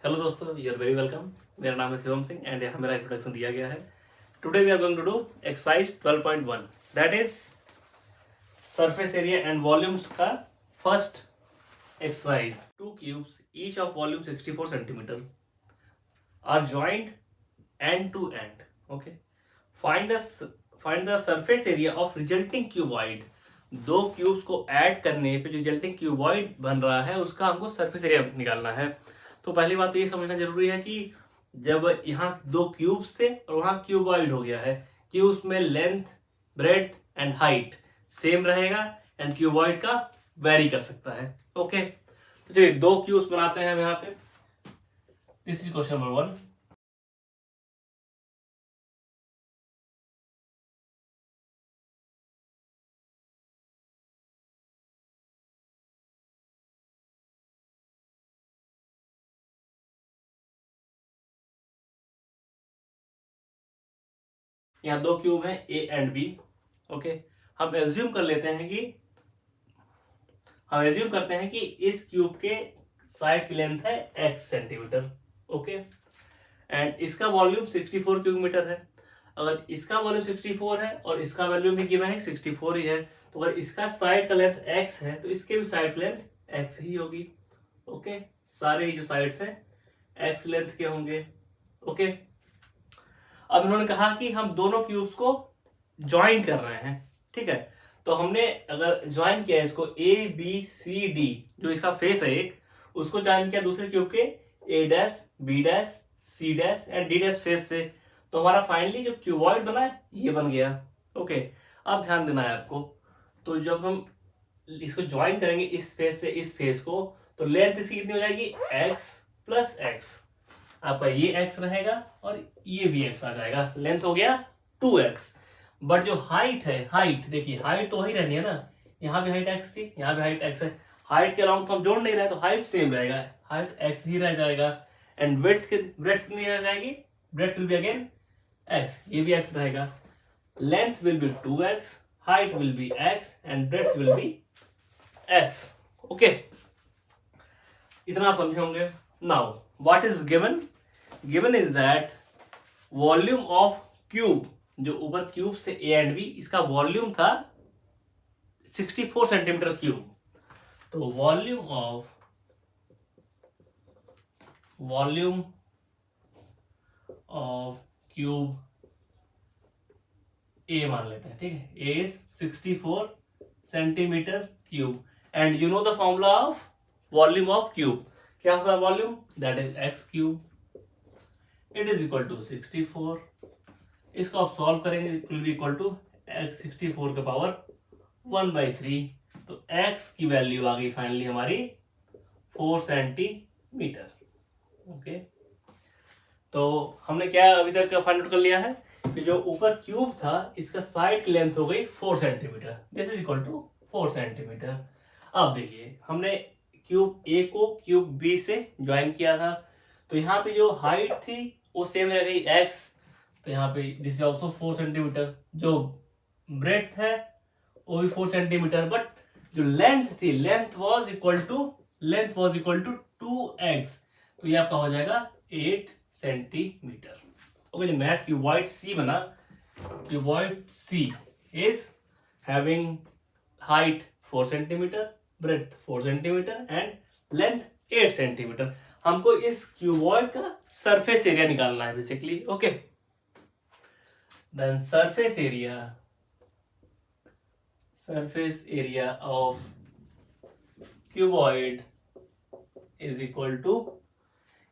Hello दोस्तों, you are very welcome. मेरा नाम है शिवम सिंह एंड यहाँ मेरा इंट्रोडक्शन दिया गया है। Today we are going to do exercise 12.1, that is surface area and volumes का first exercise. Two cubes each of volume 64 centimetre are joint end to end. Okay, find the surface area of resulting cuboid. दो cubes को add करने पे जो resulting cuboid बन रहा है उसका हमको सरफेस एरिया निकालना है। तो पहली बात तो ये समझना जरूरी है कि जब यहाँ दो क्यूब्स थे और वहां क्यूबॉइड हो गया है, क्यूब्स में length, breadth and height same रहेगा एंड क्यूबॉइड का वेरी कर सकता है। ओके, तो चलिए दो क्यूब्स बनाते हैं हम यहाँ पे। This is question number 1। यहाँ दो क्यूब हैं ए एंड बी। ओके, हम एज्यूम करते हैं कि इस क्यूब के साइड की लेंथ है x सेंटीमीटर। ओके, एंड इसका वॉल्यूम 64 क्यूब मीटर है। अगर इसका वॉल्यूम 64 है और इसका वॉल्यूम भी गिवन है 64 ही है, तो अगर इसका साइड का लेंथ x है तो इसके भी साइड लेंथ x ही होगी। ओके, सारे ही जो साइड्स हैं x लेंथ के होंगे। ओके, अब इन्होंने कहा कि हम दोनों क्यूब्स को ज्वाइन कर रहे हैं। ठीक है, तो हमने अगर ज्वाइन किया इसको ए बी सी डी, जो इसका फेस है एक, उसको ज्वाइन किया दूसरे क्यूब के A dash B dash C dash and D dash face से, तो हमारा फाइनली जो क्यूबॉइड बना है ये बन गया। ओके, अब ध्यान देना है आपको, तो जब हम इसको ज्वाइन करेंगे इस फेस से इस फेस को, तो लेंथ इसकी कितनी हो जाएगी x प्लस एक्स। आपका ये x रहेगा और ये भी x आ जाएगा, लेंथ हो गया 2x। बट जो हाइट है, हाइट देखिए, हाइट तो वही रहनी है ना, यहाँ भी हाइट x थी, यहाँ भी हाइट x है। हाइट के अलाउंग तो हम जोड़ नहीं रहे, तो हाइट सेम रहेगा, हाइट x ही रह जाएगा। एंड ब्रेड्थ कितनी रह जाएगी, breadth will be again x, ये भी x रहेगा। Length will be 2x, height will B x and breadth will be x। Okay, इतना आप समझे होंगे। Now what is given? Given is that volume of cube, जो ऊपर क्यूब से ए एंड बी, इसका वॉल्यूम था 64 सेंटीमीटर क्यूब। तो वॉल्यूम ऑफ क्यूब ए मान लेते हैं। ठीक है, A is 64 centimetre cube and you know the formula of volume of cube. क्या होता है volume? That is X cube, it is equal to 64। इसको आप सॉल्व करेंगे, it will be equal to x 64 के पावर 1/3। तो x की value आ गई फाइनली हमारी 4 सेंटीमीटर। ओके, तो हमने क्या अभी तक फाइंड आउट कर लिया है कि जो ऊपर क्यूब था इसका साइड की लेंथ हो गई 4 centimetre, this is equal to 4 centimetre. अब देखिए, हमने क्यूब ए को क्यूब बी से ज्वाइन किया था, तो यहाँ पे जो हाइट थी वो सेम रह गई x, तो यहाँ पे दिस इज ऑल्सो 4 सेंटीमीटर। जो ब्रेड्थ है वो भी 4 सेंटीमीटर, बट जो लेंथ थी, length was equal to 2x, तो ये आपका हो जाएगा 8 सेंटीमीटर। ओके, जो नया क्यूबॉइड सी बना, cuboid C is having height 4 centimetre, breadth 4 centimetre and length 8 centimetre. हमको इस क्यूबॉइड का सरफेस एरिया निकालना है basically. Okay, then surface area of cuboid is equal to,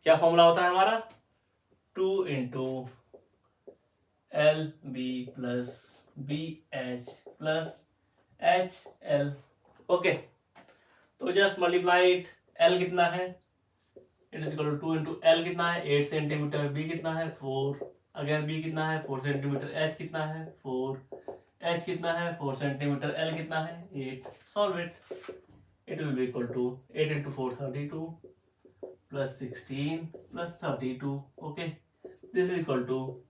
क्या फॉर्मूला होता है हमारा? 2 into L B plus B H plus H L. Okay, तो जस्ट मल्टीप्लाइड, एल कितना है, it is equal to 2 into L कितना है 8 सेंटीमीटर, बी कितना है 4, अगेन बी कितना है 4 सेंटीमीटर, एच कितना है 4, एच कितना है 4 सेंटीमीटर, एल कितना है 8। Solve it, it will be equal to 8 into 4 32 plus 16 plus 32। Okay, this is equal to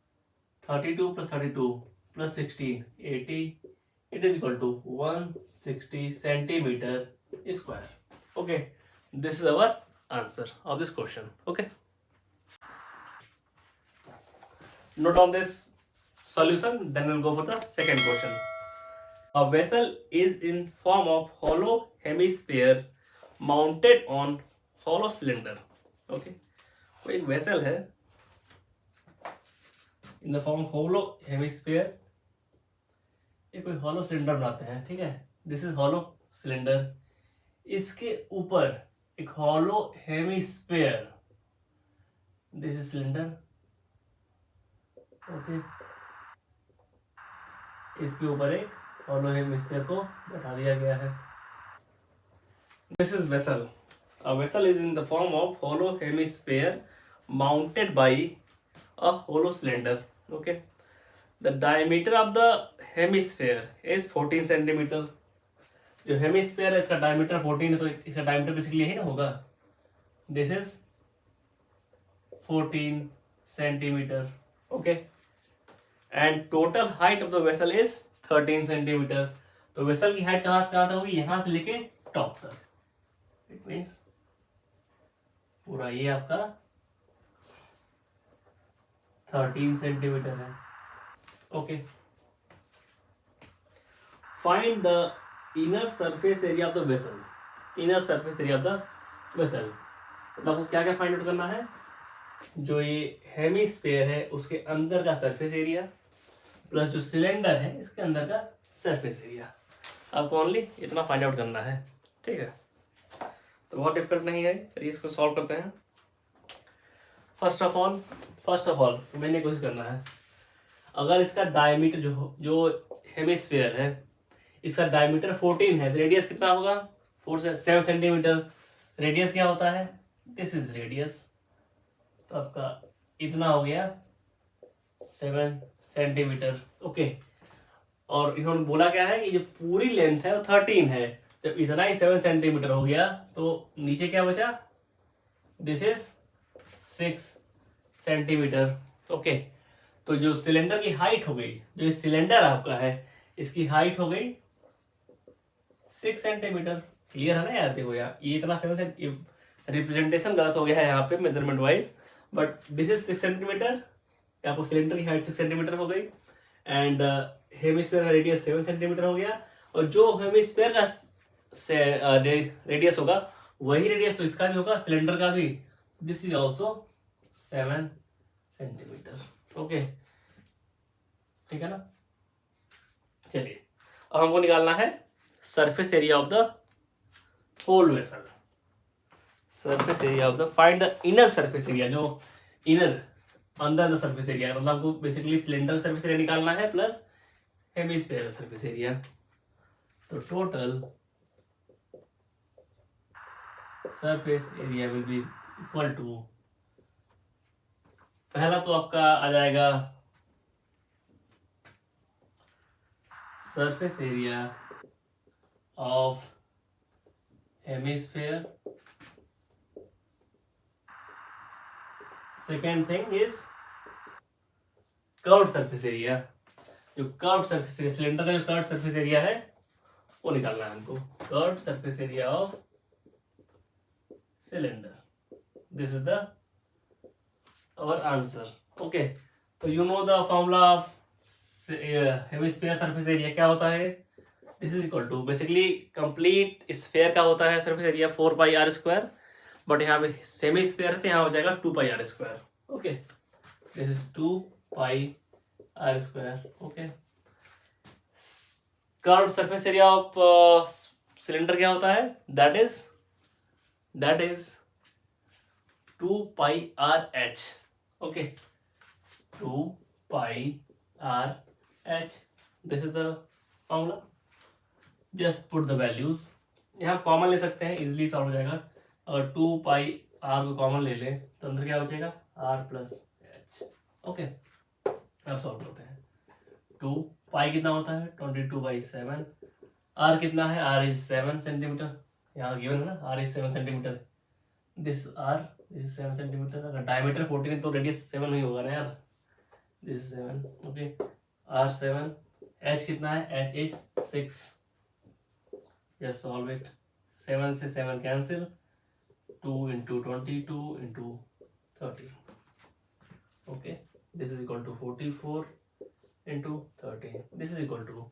32 plus 32 plus 16 80, it is equal to 160 centimetre square. Okay, this is our answer of this question. Okay. Note down this solution, then we'll go for the second question. A vessel is in form of hollow hemisphere mounted on hollow cylinder. Okay, तो एक vessel है in the form of hollow hemisphere, ये कोई hollow cylinder बनाते हैं, ठीक है. This is hollow cylinder. इसके ऊपर एक hollow hemisphere, this is cylinder. Okay, इसके ऊपर एक hollow hemisphere को बैठा दिया गया है. This is vessel. A vessel is in the form of hollow hemisphere mounted by a hollow cylinder. Okay. The diameter of the hemisphere is 14 centimeter. जो hemisphere है इसका diameter 14 है, तो इसका diameter बेसिकली यही ना होगा. This is 14 centimeter. Okay. And total height of the vessel is 13 centimeter. तो वेसल की हाइट कहाँ से कहाँ तक होगी? यहाँ से लेके टॉप तक. इट मीन्स पूरा ये आपका 13 सेंटीमीटर है. Okay. Find the inner surface area of the vessel. Inner surface area of the vessel मतलब आपको क्या क्या फाइंड आउट करना है? जो ये हेमिस्फीयर है उसके अंदर का सरफेस एरिया प्लस जो सिलेंडर है इसके अंदर का सरफेस एरिया. आपको ओनली इतना फाइंड आउट करना है, ठीक है. तो बहुत डिफिकल्ट नहीं है. चलिए इसको सॉल्व करते हैं. फर्स्ट ऑफ ऑल समझने की कोशिश करना है. अगर इसका डायमीटर जो हेमिस्फीयर है इसका डायमीटर 14 है तो रेडियस कितना होगा? 4 से 7 सेंटीमीटर. रेडियस क्या होता है? This is radius. तो आपका इतना हो गया 7 सेंटीमीटर. ओके. और इन्होंने बोला क्या है कि जो पूरी लेंथ है वो 13 है. जब इतना ही 7 सेंटीमीटर हो गया तो नीचे क्या बचा? This is 6 centimetre. ओके. तो जो सिलेंडर की हाइट हो गई, जो सिलेंडर आपका है इसकी हाइट हो गई 6 सेंटीमीटर. क्लियर है ना यार? देखो यार ये इतना 7 सेंटीमीटर रिप्रेजेंटेशन गलत हो गया है यहाँ पे measurement wise, but this is 6 centimetre. आपको सिलेंडर की हाइट 6 सेंटीमीटर हो गई एंड हेमिस्फीयर का रेडियस 7 सेंटीमीटर हो गया. और जो हेमिस्फीयर का रेडियस होगा वही रेडियस तो इसका भी होगा, सिलेंडर का भी. This is also 7 centimetre. Okay, ठीक है ना. चलिए अब हमको निकालना है surface area of the whole vessel. Surface area of the find the inner surface area. जो इनर अंदर द सरफेस एरिया मतलब हमको बेसिकली सिलेंडर सरफेस एरिया निकालना है प्लस हेमिस्फीयर सरफेस एरिया. तो total surface area will be equal to, पहला तो आपका आ जाएगा surface area of hemisphere. Second thing is curved surface area. जो कर्व्ड सरफेस एरिया सिलेंडर का जो कर्व्ड सरफेस एरिया है वो निकालना है हमको. Curved surface area of cylinder. This is the our answer. Okay, तो you know the formula of hemisphere surface area क्या होता है? This is equal to basically complete sphere का होता है surface area 4 pi R square, but यहाँ पे semi sphere है तो यहाँ हो जाएगा 2 pi R square. Okay, this is 2 pi R square. Okay. Curved surface area of cylinder क्या होता है? That is 2 pi R H. Okay, 2 pi R H. This is the formula. Just put the values. यहाँ common ले सकते हैं, easily solve हो जाएगा. अगर 2 पाई आर को कॉमन ले ले तो अंदर क्या बचेगा? R plus H. ओके, अब सॉल्व करते हैं. 2 पाई कितना होता है? 22/7. आर कितना है? R is 7 centimetre. यहाँ गिवन है ना, R is 7 centimetre. This R this 7 centimetre. अगर डायमीटर 14 है तो रेडियस 7 नहीं होगा ना यार. दिस 7. Okay, are 7. एच कितना है? H is 6. Just solve it. 7 से 7 cancel. 2 into 22 into 30. Okay, this this is equal to 44 into 30. This is equal to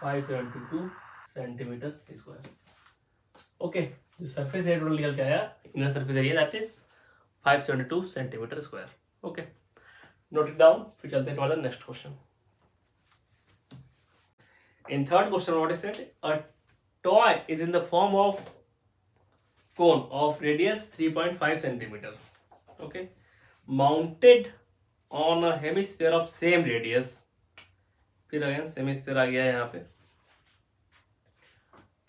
572 centimetre square. Okay, जो सरफेस एरिया टोटल निकल के आया, inner surface area that is 572 centimetre square. Okay, note it down. फिर चलते हैं toward the next question. In third question, what is it? A toy is in the form of cone of radius 3.5 centimeter. Okay, mounted on a hemisphere of same radius. फिर again hemisphere आ गया है यहाँ पे.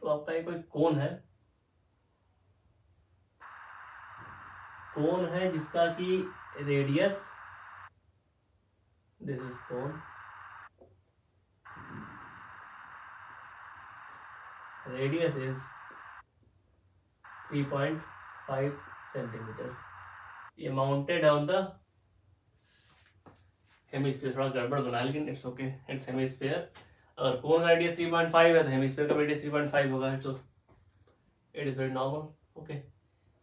तो आपका ये कोई कोन है जिसका कि radius, this is cone, radius is 3.5 centimetre. ये माउंटेड ऑन द हेमिस्फीयर. थोड़ा गड़बड़ बना लेकिन इट्स ओके, इट्स हेमिस्फीयर. अगर कोन का रेडियस 3.5 है तो हेमिस्फीयर का रेडियस 3.5 होगा. तो it is very normal. Okay,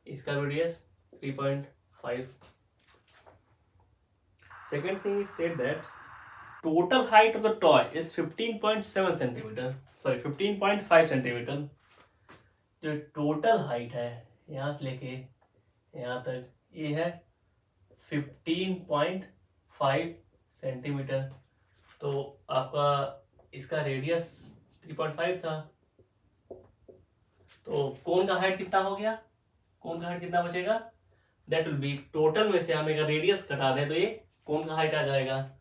इसका radius 3.5. Second thing is said that total height of the toy is 15.7 centimetre, sorry 15.5 centimetre. जो टोटल हाइट है यहाँ से लेके यहाँ तक ये है 15.5 सेंटीमीटर. तो आपका इसका रेडियस 3.5 था. तो कोन का हाइट कितना हो गया? कोन का हाइट कितना बचेगा? दैट विल बी, टोटल में से हम एक रेडियस घटा दें तो ये कोन का हाइट आ जाएगा.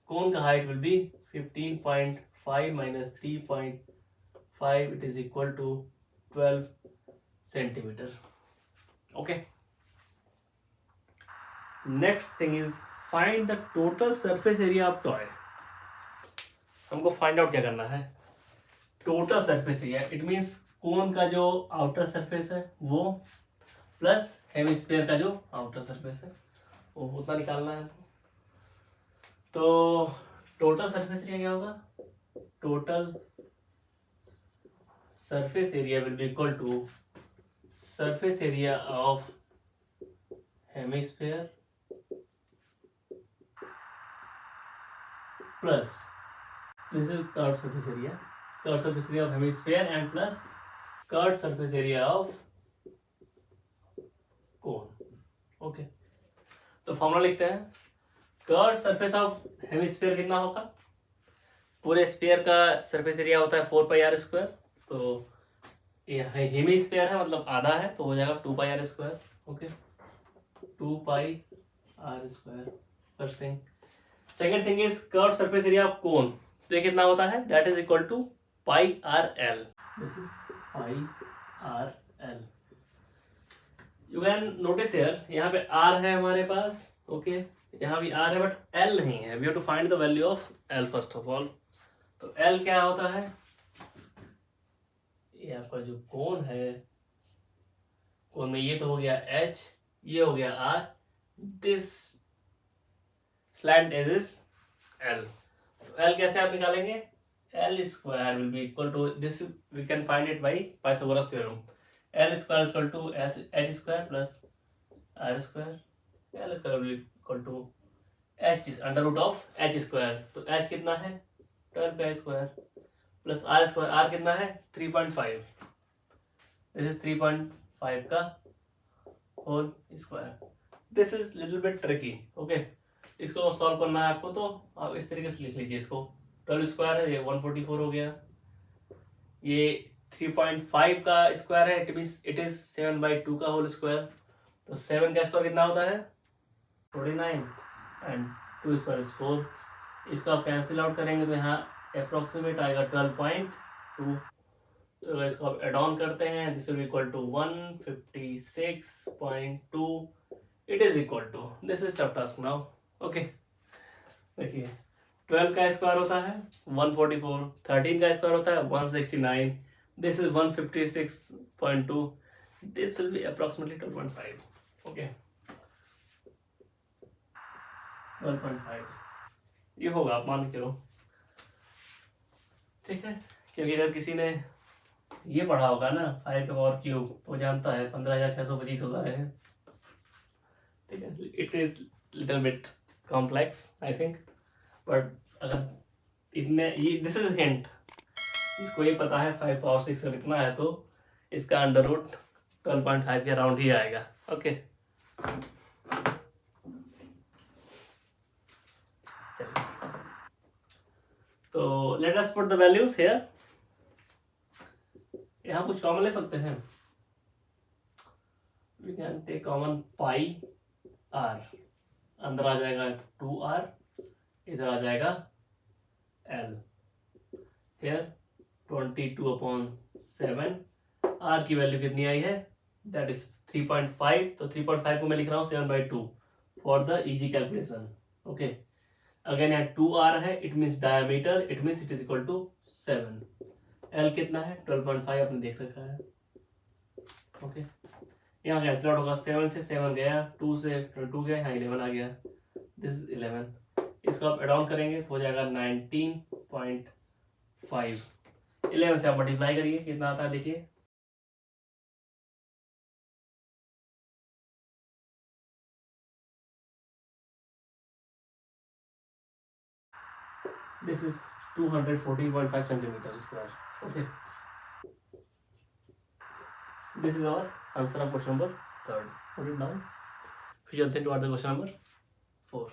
कोन का height will be 15.5 minus 3.5, it is equal to 12 centimetre. Okay, next thing is find the total surface area of toy. हमको फाइंड आउट क्या करना है? Total surface area. It means cone का जो आउटर सरफेस है वो plus hemisphere का जो आउटर सरफेस है वो उतना निकालना है. तो टोटल सरफेस एरिया क्या होगा? Total surface area will be equal to surface area of hemisphere plus this is curve surface area, curve surface area of hemisphere and plus curve surface area of cone. Okay, तो formula लिखते हैं. Curve surface of hemisphere कितना होगा? पूरे sphere का surface area होता है 4 पाई r square. तो ये हेमिस्फीयर है मतलब आधा है तो हो जाएगा 2 pi r square. Okay, 2 pi r square. First thing. Second thing is curve surface area of cone. तो ये कितना होता है? That is equal to pi r l. This is pi r l. You can notice here, यहाँ पे r है हमारे पास. Okay, यहाँ भी r है बट l नहीं है. We have to find the value of l first of all. तो l क्या होता है? ये आपका जो कोन है, कोन में ये तो हो गया h, ये हो गया r, this slant edge is l. तो l कैसे आप निकालेंगे? l square will be equal to this, we can find it by Pythagoras theorem. l square is equal to h square plus r square. l square will equal to h under root of h square. तो h कितना है? 12 pi square plus r square. r कितना है? 3.5. This is 3.5 का whole square. This is little bit tricky. Okay, इसको solve करना है आपको तो आप इस तरीके से लिख लीजिए. इसको 12 स्क्वायर है, ये 144 हो गया. ये 3.5 का स्क्वायर है, इट इज 7/2 का होल स्क्वायर. तो 7 का स्क्वायर कितना होता है? 49 एंड 2 स्क्वायर इज 4. इसको आप कैंसिल आउट करेंगे तो यहाँ अप्रोक्सीमेट आएगा 12.2. तो अगर इसको आप एड ऑन करते हैं this will be equal to 156.2. It is equal to, this is tough task now. Okay, देखिए 12 का स्क्वायर होता है 144, 13 का स्क्वायर होता है 169, this is 156.2. This will B approximately 12.5. Okay, 12.5 ये होगा, आप मान के चलो. ठीक है, क्योंकि अगर किसी ने ये पढ़ा होगा ना 5 का पावर क्यूब, तो जानता है 15,625 होता है। ठीक है, it is little bit complex I think, but अगर इतने ये दिस इज हिंट, इसको ये पता है 5 पावर 6 का कितना है, तो इसका अंडर रूट 12.5 के अराउंड ही आएगा। ओके तो let us put the values here. यहाँ कुछ कॉमन ले सकते हैं, we can take common pi R, अंदर आ जाएगा 2r, इधर आ जाएगा l, हियर 22/7, r की वैल्यू कितनी आई है, दैट इज 3.5, तो 3.5 को मैं लिख रहा हूँ 7/2 for the easy calculation. Okay, again यहाँ 2r है, it means diameter, it means it is equal to 7। l कितना है 12.5, आपने देख रखा है। ओके, यहाँ कैंसिल आउट होगा, 7 से 7 गया, 2 से 2 गया, यहाँ 11 आ गया, दिस इज 11। इसको आप एड ऑन करेंगे तो हो जाएगा 19.5। 11 से आप मल्टीप्लाई करिए, कितना आता है देखिए, this is 214.5 centimetre square. Okay, this is our answer of question number 3। फिर चलते हैं टू क्वेश्चन नंबर 4।